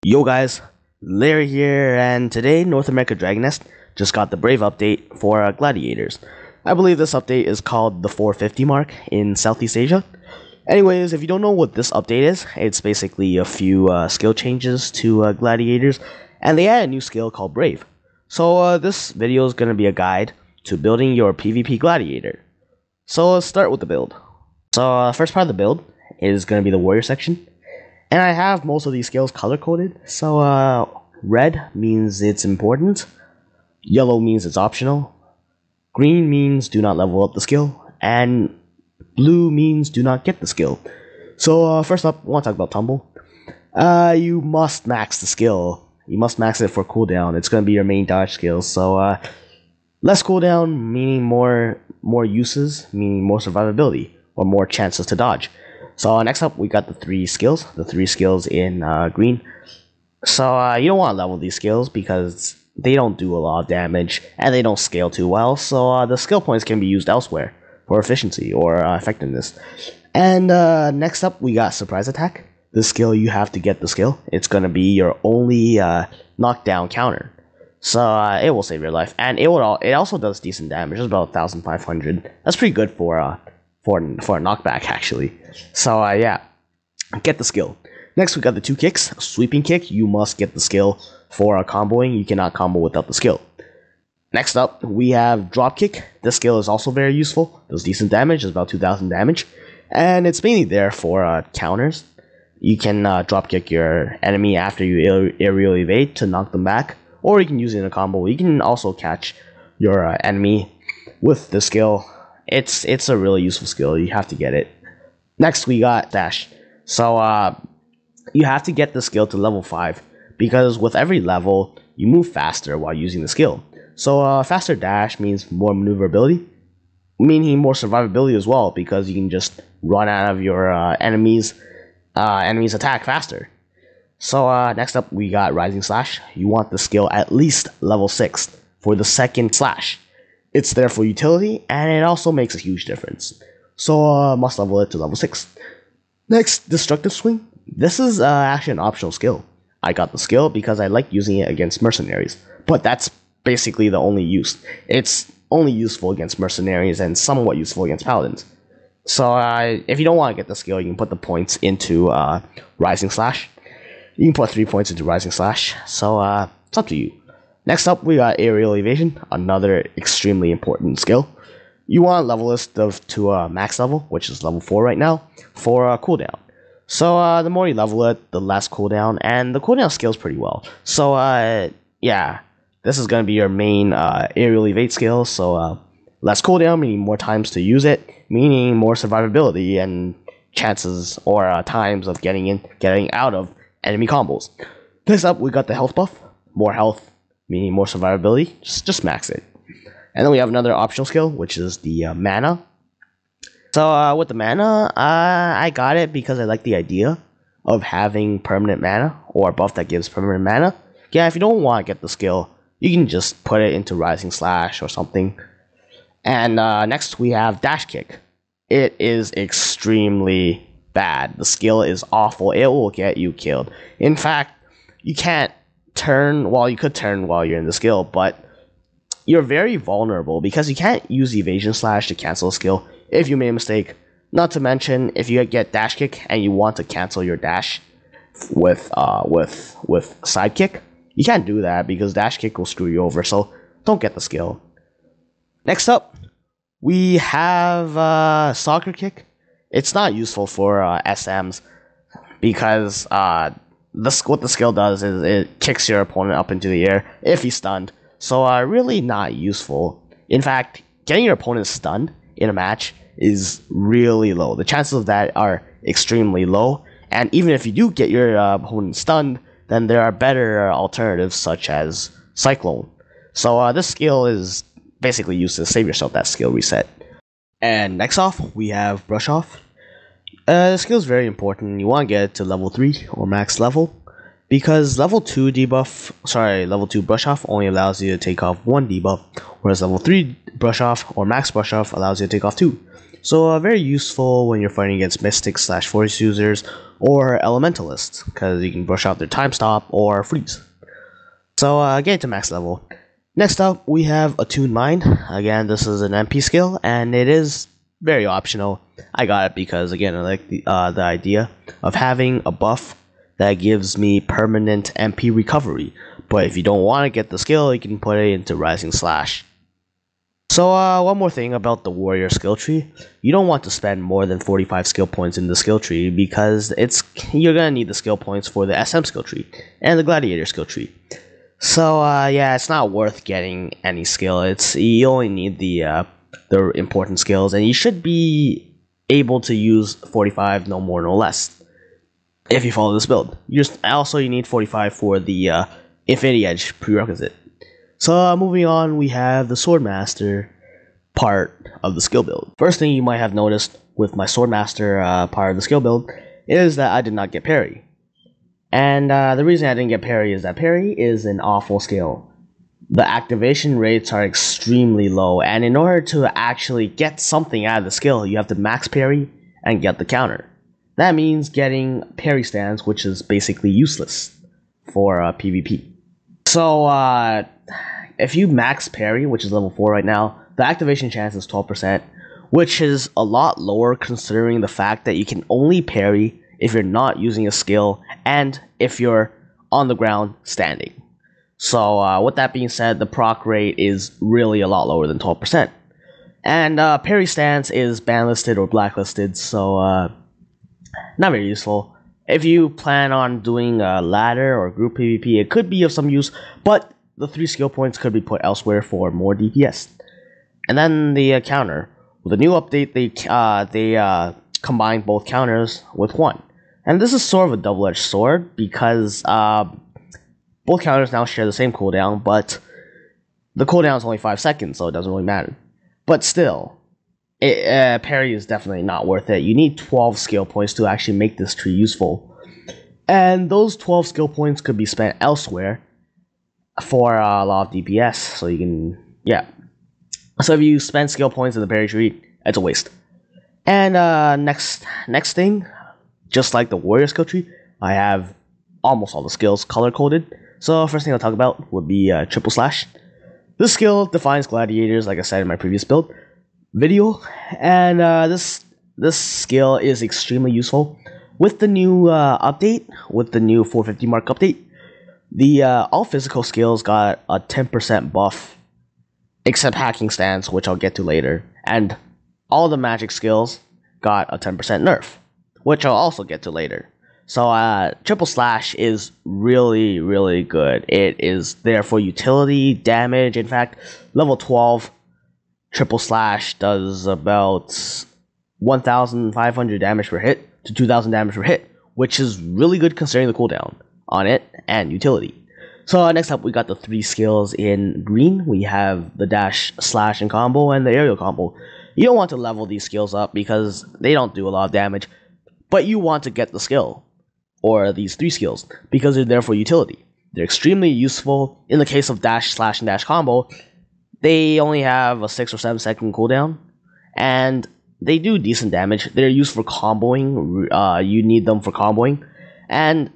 Yo guys, Larry here, and today North America Dragon Nest just got the Brave update for Gladiators. I believe this update is called the 450 mark in Southeast Asia. Anyways, if you don't know what this update is, it's basically a few skill changes to Gladiators, and they add a new skill called Brave. So this video is going to be a guide to building your PvP Gladiator. So let's start with the build. So first part of the build is going to be the warrior section. And I have most of these skills color-coded, so red means it's important, yellow means it's optional, green means do not level up the skill, and blue means do not get the skill. So first up, I want to talk about Tumble. You must max the skill. You must max it for cooldown. It's going to be your main dodge skill, so less cooldown meaning more uses, meaning more survivability, or more chances to dodge. So next up, we got the three skills in green. So you don't want to level these skills because they don't do a lot of damage and they don't scale too well. So the skill points can be used elsewhere for efficiency or effectiveness. And next up, we got surprise attack. This skill, you have to get the skill. It's going to be your only knockdown counter. So it will save your life, and it also does decent damage. It's about 1,500. That's pretty good for a knockback, actually. So yeah, get the skill. Next, we got the two kicks. Sweeping kick, you must get the skill for comboing. You cannot combo without the skill. Next up, we have Dropkick. This skill is also very useful. Does decent damage. It's about 2,000 damage, and it's mainly there for counters. You can dropkick your enemy after you aerial evade to knock them back, or you can use it in a combo. You can also catch your enemy with the skill. It's a really useful skill. You have to get it. Next, we got dash. So you have to get the skill to level 5 because with every level you move faster while using the skill. So faster dash means more maneuverability, meaning more survivability as well, because you can just run out of your enemies attack faster. So next up, we got rising slash. You want the skill at least level 6 for the second slash. It's there for utility, and it also makes a huge difference. So must level it to level 6. Next, destructive swing. This is actually an optional skill. I got the skill because I like using it against mercenaries, but that's basically the only use. It's only useful against mercenaries and somewhat useful against paladins. So if you don't want to get the skill, you can put the points into rising slash. You can put 3 points into rising slash. So it's up to you. Next up, we got Ariel Evasion, another extremely important skill. You want to level this to a max level, which is level 4 right now, for cooldown. So the more you level it, the less cooldown, and the cooldown scales pretty well. So yeah, this is going to be your main aerial evade skill, so less cooldown, meaning more times to use it, meaning more survivability and chances or times of getting out of enemy combos. Next up, we got the health buff, more health, meaning more survivability. Just max it. And then we have another optional skill, which is the mana. So with the mana, I got it because I like the idea of having permanent mana, or a buff that gives permanent mana. Yeah, if you don't want to get the skill, you can just put it into rising slash or something. And next we have dash kick. It is extremely bad. The skill is awful. It will get you killed. In fact, you can't turn. Well, you could turn while you're in the skill, but you're very vulnerable because you can't use evasion slash to cancel a skill if you made a mistake. Not to mention, if you get dash kick and you want to cancel your dash with sidekick, you can't do that because dash kick will screw you over. So don't get the skill. Next up, we have soccer kick. It's not useful for SMs because what the skill does is it kicks your opponent up into the air if he's stunned. So really not useful. In fact, getting your opponent stunned in a match is really low. The chances of that are extremely low. And even if you do get your opponent stunned, then there are better alternatives such as Cyclone. So this skill is basically used to save yourself that skill reset. And next off, we have Brush Off. The skill is very important. You want to get it to level 3 or max level, because level 2 Brush Off only allows you to take off 1 debuff, whereas level 3 Brush Off or max Brush Off allows you to take off 2. So very useful when you're fighting against mystics slash force users or elementalists, because you can brush out their time stop or freeze. So get to max level. Next up, we have Attuned Mind. Again, this is an MP skill, and it is very optional. I got it because, again, I like the idea of having a buff that gives me permanent MP recovery. But if you don't want to get the skill, you can put it into Rising Slash. So one more thing about the warrior skill tree. You don't want to spend more than 45 skill points in the skill tree because you're going to need the skill points for the SM skill tree and the Gladiator skill tree. So yeah, it's not worth getting any skill. You only need the important skills, and you should be able to use 45, no more, no less, if you follow this build. You need 45 for the Infinity Edge prerequisite. So moving on, we have the Swordmaster part of the skill build. First thing you might have noticed with my Swordmaster part of the skill build is that I did not get parry. And the reason I didn't get parry is that parry is an awful skill. The activation rates are extremely low, and in order to actually get something out of the skill, you have to max parry and get the counter. That means getting parry stance, which is basically useless for PvP. So if you max parry, which is level 4 right now, the activation chance is 12%, which is a lot lower considering the fact that you can only parry if you're not using a skill and if you're on the ground standing. So with that being said, the proc rate is really a lot lower than 12%. And parry stance is banlisted or blacklisted, so not very useful. If you plan on doing a ladder or group PvP, it could be of some use, but the 3 skill points could be put elsewhere for more DPS. And then the counter. With the new update, they combined both counters with one. And this is sort of a double-edged sword, because both counters now share the same cooldown, but the cooldown is only 5 seconds, so it doesn't really matter. But still, parry is definitely not worth it. You need 12 skill points to actually make this tree useful. And those 12 skill points could be spent elsewhere for a lot of DPS, so you can, yeah. So if you spend skill points in the parry tree, it's a waste. And next thing, just like the warrior skill tree, I have almost all the skills color-coded. So first thing I'll talk about would be Triple Slash. This skill defines gladiators, like I said in my previous build video, and this skill is extremely useful. With the new update, with the new 450 mark update, the all physical skills got a 10% buff, except hacking stance, which I'll get to later, and all the magic skills got a 10% nerf, which I'll also get to later. So Triple Slash is really, really good. It is there for utility, damage. In fact, level 12, Triple Slash does about 1,500 damage per hit to 2,000 damage per hit, which is really good considering the cooldown on it and utility. So next up, we got the 3 skills in green. We have the dash, slash, and combo, and the aerial combo. You don't want to level these skills up because they don't do a lot of damage, but you want to get the skill, or these 3 skills, because they're there for utility. They're extremely useful. In the case of dash, slash, and dash combo, they only have a 6 or 7 second cooldown, and they do decent damage. They're used for comboing. You need them for comboing, and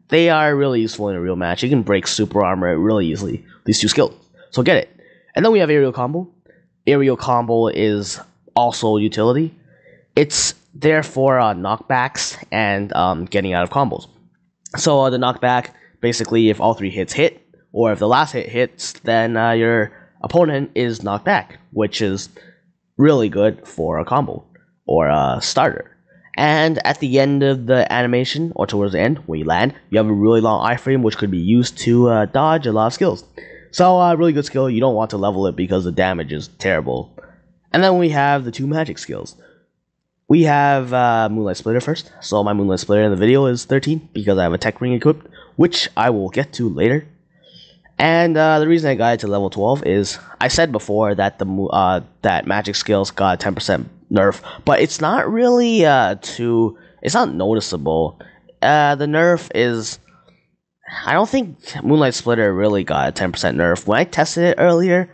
they are really useful in a real match. You can break super armor really easily, these 2 skills. So get it. And then we have aerial combo. Aerial combo is also utility. It's there for knockbacks and getting out of combos. So the knockback, basically if all 3 hits hit, or if the last hit hits, then your opponent is knocked back, which is really good for a combo or a starter. And at the end of the animation, or towards the end, when you land, you have a really long iframe, which could be used to dodge a lot of skills. So really good skill. You don't want to level it because the damage is terrible. And then we have the 2 magic skills. We have Moonlight Splitter first. So my Moonlight Splitter in the video is 13 because I have a tech ring equipped, which I will get to later. And the reason I got it to level 12 is I said before that that magic skills got 10% nerf, but it's not really it's not noticeable. The nerf is, I don't think Moonlight Splitter really got a 10% nerf. When I tested it earlier,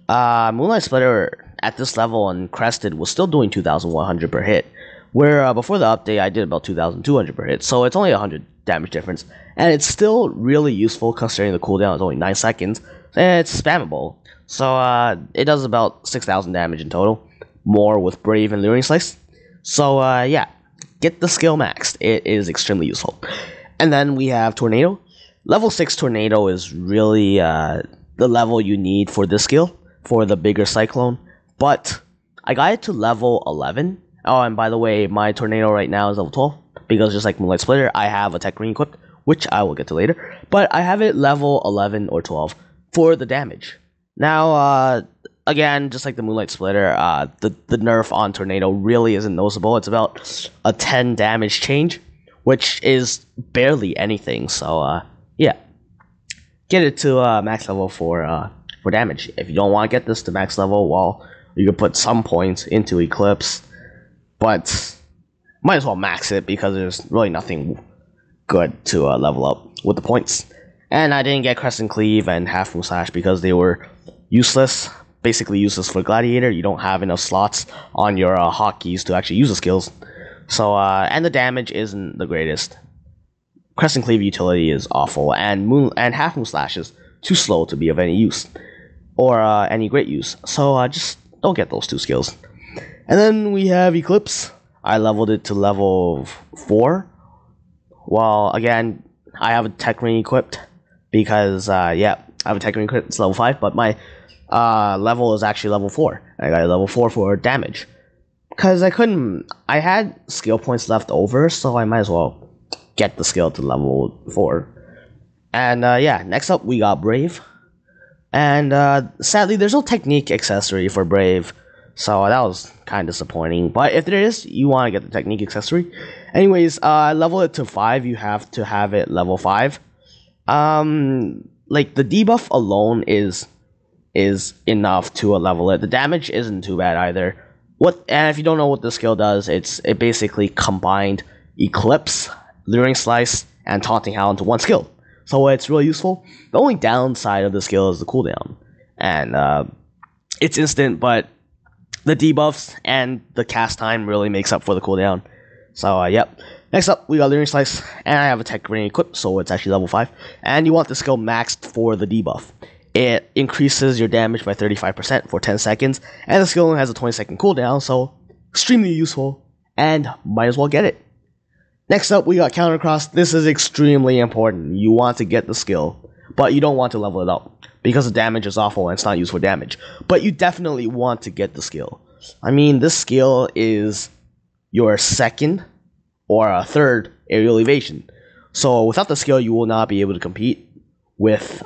Moonlight Splitter at this level and crested was still doing 2,100 per hit, where before the update I did about 2,200 per hit, so it's only 100 damage difference, and it's still really useful considering the cooldown is only 9 seconds, and it's spammable. So it does about 6,000 damage in total, more with Brave and Luring Slice. So yeah, get the skill maxed. It is extremely useful. And then we have Tornado. Level 6 Tornado is really the level you need for this skill, for the bigger Cyclone. But I got it to level 11. Oh, and by the way, my Tornado right now is level 12, because just like Moonlight Splitter, I have a Tech Ring equipped, which I will get to later. But I have it level 11 or 12 for the damage. Now, again, just like the Moonlight Splitter, the nerf on Tornado really isn't noticeable. It's about a 10 damage change, which is barely anything. So, yeah, get it to max level for damage. If you don't want to get this to max level, well, you can put some points into Eclipse, but might as well max it because there's really nothing good to level up with the points. And I didn't get Crescent Cleave and Half Moon Slash because they were useless, basically useless for Gladiator. You don't have enough slots on your hotkeys to actually use the skills. So, and the damage isn't the greatest. Crescent Cleave utility is awful, and Half Moon Slash is too slow to be of any use, or any great use. So, just don't get those two skills. And then we have Eclipse. I leveled it to level 4. Well, again, I have a Tech Ring equipped, because, yeah, I have a Tech Ring equipped, it's level 5, but my level is actually level 4. I got a level 4 for damage. Because I had skill points left over, so I might as well get the skill to level 4. And, yeah, next up we got Brave. And, sadly, there's no technique accessory for Brave, so that was kind of disappointing. But if there is, you want to get the technique accessory. Anyways, level it to 5, you have to have it level 5. Like, the debuff alone is enough to level it. The damage isn't too bad either. And if you don't know what the skill does, it basically combined Eclipse, Luring Slice, and Taunting Howl into one skill. So it's really useful. The only downside of the skill is the cooldown. And it's instant, but the debuffs and the cast time really makes up for the cooldown. So, yep. Next up, we got Luring Slice, and I have a Tech Ring equipped, so it's actually level 5. And you want the skill maxed for the debuff. It increases your damage by 35% for 10 seconds, and the skill only has a 20-second cooldown, so extremely useful, and might as well get it. Next up, we got Countercross. This is extremely important. You want to get the skill, but you don't want to level it up, because the damage is awful and it's not used for damage. But you definitely want to get the skill. I mean, this skill is your second or a third Ariel Evasion. So without the skill, you will not be able to compete with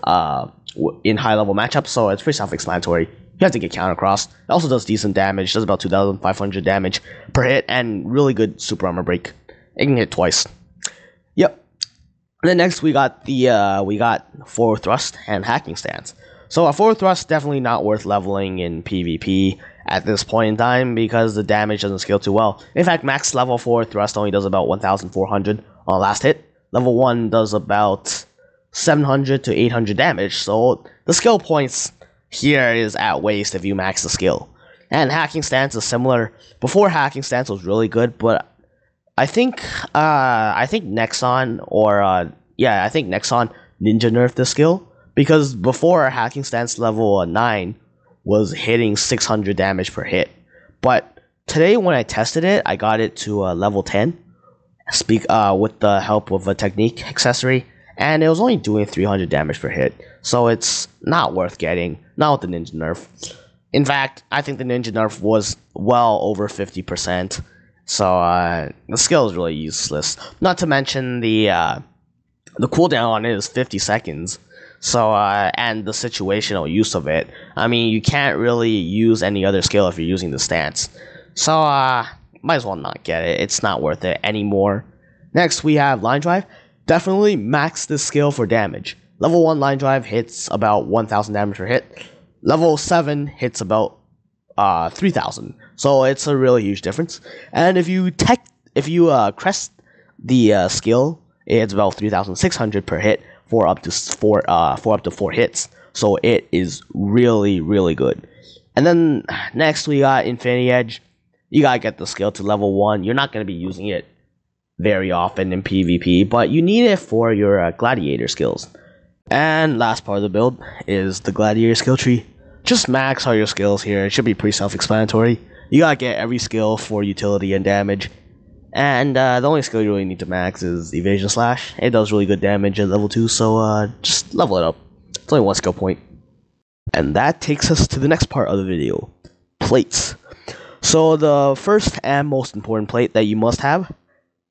in high-level matchups, so it's pretty self-explanatory. You have to get Countercross. It also does decent damage, does about 2,500 damage per hit, and really good super armor break. It can hit twice. Yep. And then next we got Forward Thrust and Hacking Stance. So a Forward Thrust definitely not worth leveling in PvP at this point in time because the damage doesn't scale too well. In fact, max level 4 Thrust only does about 1,400 on last hit. Level 1 does about 700 to 800 damage, so the skill points here is at waste if you max the skill. And Hacking Stance is similar. Before, Hacking Stance was really good, but I think Nexon Ninja nerfed the skill, because before Hacking Stance level 9 was hitting 600 damage per hit. But today when I tested it, I got it to level 10 with the help of a technique accessory, and it was only doing 300 damage per hit. So it's not worth getting, not with the Ninja nerf. In fact, I think the Ninja nerf was well over 50%. So the skill is really useless. Not to mention the cooldown on it is 50 seconds. So and the situational use of it. I mean, you can't really use any other skill if you're using the stance. So might as well not get it. It's not worth it anymore. Next we have Line Drive. Definitely max this skill for damage. Level 1 Line Drive hits about 1,000 damage per hit. Level 7 hits about 3,000. So it's a really huge difference. And if you crest the skill, it's about 3,600 per hit for up to 4 hits. So it is really, really good. And then next we got Infinity Edge. You gotta get the skill to level 1. You're not gonna be using it very often in PvP, but you need it for your Gladiator skills. And last part of the build is the Gladiator skill tree. Just max all your skills here. It should be pretty self-explanatory. You gotta get every skill for utility and damage. And the only skill you really need to max is Evasion Slash. It does really good damage at level 2, so just level it up. It's only 1 skill point. And that takes us to the next part of the video. Plates. So the first and most important plate that you must have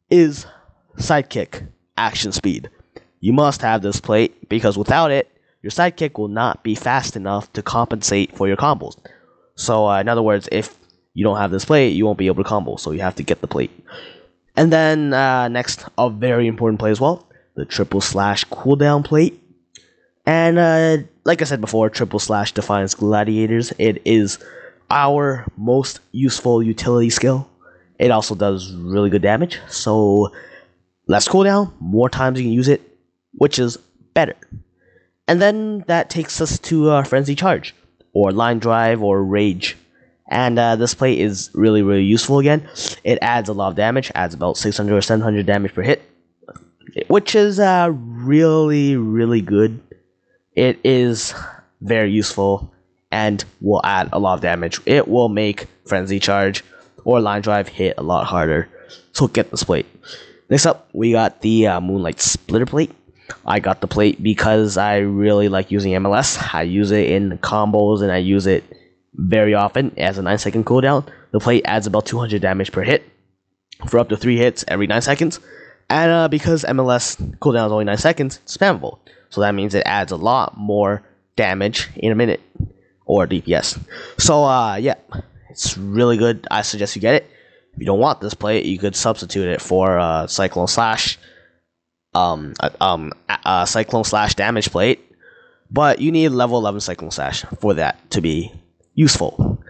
is Sidekick Action Speed. You must have this plate because without it, your sidekick will not be fast enough to compensate for your combos. So in other words, if you don't have this plate, you won't be able to combo, so you have to get the plate. And then next, a very important plate as well, the triple slash cooldown plate. And like I said before, triple slash defines gladiators. It is our most useful utility skill. It also does really good damage, so less cooldown, more times you can use it, which is better. And then that takes us to Frenzy Charge, or Line Drive, or Rage. And this plate is really, really useful again. It adds a lot of damage, adds about 600 or 700 damage per hit, which is really, really good. It is very useful and will add a lot of damage. It will make Frenzy Charge or Line Drive hit a lot harder. So get this plate. Next up, we got the Moonlight Splitter plate. I got the plate because I really like using MLS. I use it in combos and I use it very often. It has a 9-second cooldown. The plate adds about 200 damage per hit for up to 3 hits every 9 seconds. And because MLS cooldown is only 9 seconds, it's spammable. So that means it adds a lot more damage in a minute, or DPS. So yeah, it's really good. I suggest you get it. If you don't want this plate, you could substitute it for Cyclone Slash, Cyclone Slash damage plate. But you need level 11 Cyclone Slash for that to be useful.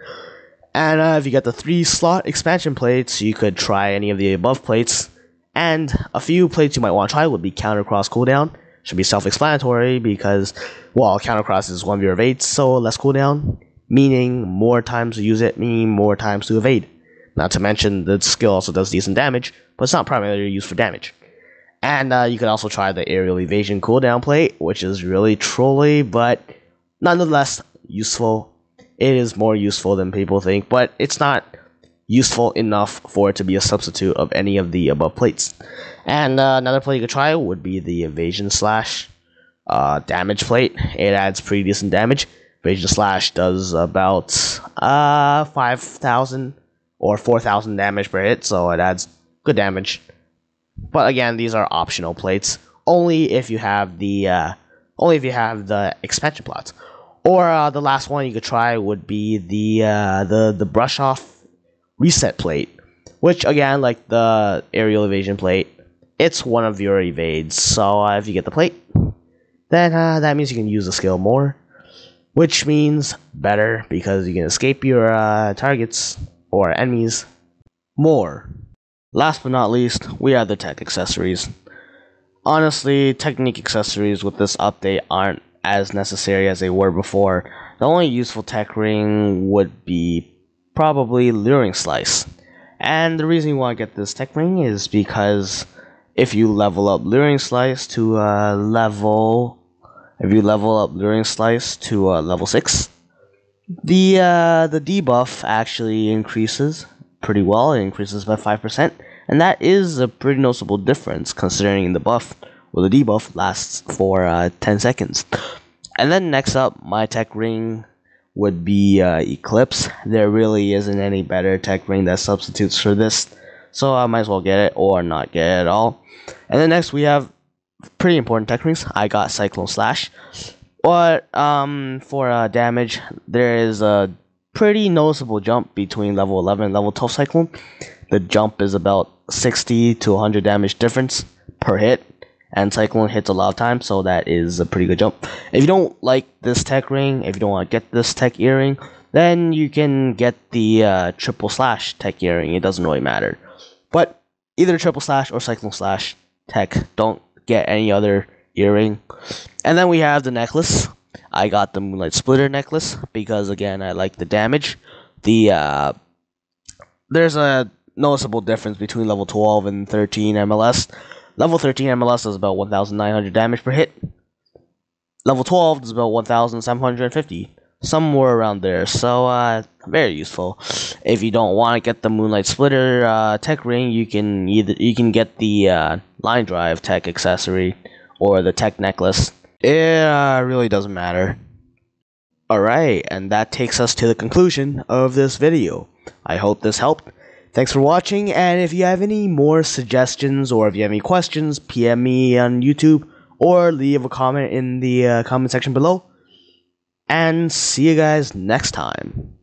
And if you get the 3-slot expansion plates, you could try any of the above plates. And a few plates you might want to try would be Counter Cross cooldown. Should be self-explanatory because, well, Counter Cross is 1 of your evades, so less cooldown, meaning more times to use it, meaning more times to evade. Not to mention the skill also does decent damage, but it's not primarily used for damage. And you can also try the Ariel Evasion cooldown plate, which is really trolly, but nonetheless useful. It is more useful than people think, but it's not useful enough for it to be a substitute of any of the above plates. And another plate you could try would be the Evasion Slash damage plate. It adds pretty decent damage. Evasion Slash does about 5,000 or 4,000 damage per hit, so it adds good damage. But again, these are optional plates. Only if you have the expansion plots. Or the last one you could try would be the brush off reset plate, which again, like the Ariel Evasion plate, it's one of your evades. So if you get the plate, then that means you can use the skill more, which means better because you can escape your targets or enemies more. Last but not least, we have the tech accessories. Honestly, technique accessories with this update aren't as necessary as they were before. The only useful tech ring would be probably Luring Slice. And the reason you want to get this tech ring is because if you level up Luring Slice to level 6, the debuff actually increases pretty well. It increases by 5%, and that is a pretty noticeable difference considering the buff or the debuff lasts for 10 seconds. And then next up, my tech ring would be Eclipse. There really isn't any better tech ring that substitutes for this, so I might as well get it or not get it at all. And then next we have pretty important tech rings. I got Cyclone Slash, but for damage, there is a pretty noticeable jump between level 11 and level 12 Cyclone. The jump is about 60 to 100 damage difference per hit, and Cyclone hits a lot of times, so that is a pretty good jump. If you don't like this tech ring, if you don't want to get this tech earring, then you can get the triple slash tech earring. It doesn't really matter. But either triple slash or Cyclone Slash tech, don't get any other earring. And then we have the necklace. I got the Moonlight Splitter necklace because, again, I like the damage. There's a noticeable difference between level 12 and 13 MLS. Level 13 MLS is about 1,900 damage per hit. Level 12 is about 1,750. Somewhere around there, so very useful. If you don't want to get the Moonlight Splitter tech ring, you can get the line drive tech accessory or the tech necklace. It really doesn't matter. Alright, and that takes us to the conclusion of this video. I hope this helped. Thanks for watching, and if you have any more suggestions or if you have any questions, PM me on YouTube or leave a comment in the comment section below. And see you guys next time.